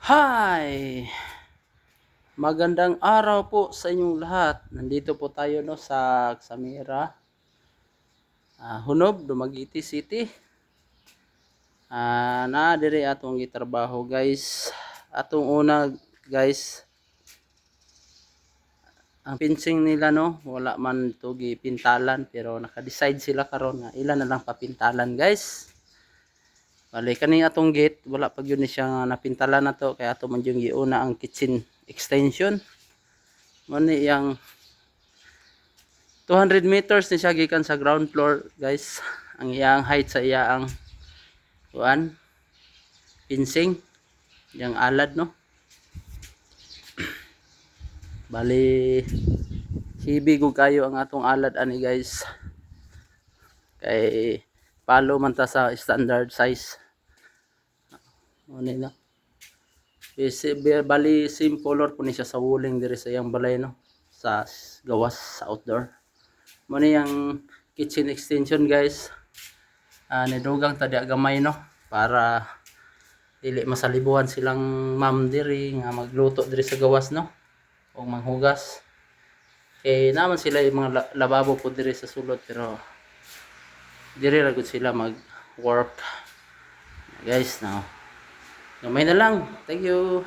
Hi! Magandang araw po sa inyong lahat. Nandito po tayo no sa Samira, Hunob, Dumaguete City. Naa diri atong gitrabaho guys. Atong una guys, ang fencing nila no, wala man to gipintalan pero naka-decide sila karon nga ilan na lang papintalan guys. Bali kani atong gate wala pa gyud ni siya napintalan na to kaya ato man yung giuna ang kitchen extension. Mani yang 200 meters ni siya gikan sa ground floor guys. Ang iyang height sa iyang kuan fencing yang alad no. Bali hibi ko kayo ang atong alad ani guys. Kay palo man ta sa standard size. Ano na. Bali same color po ni siya sa wuling diri sa iyang balay no. Sa gawas sa outdoor. Muna yung kitchen extension guys. Nidugang tadi gamay no para dili masalibuhan silang ma'am diri nga magluto diri sa gawas no o manghugas. Naman sila yung mga lababo po diri sa sulod pero diri ra gud sila mag work. Guys, no. Gamay na lang. Thank you.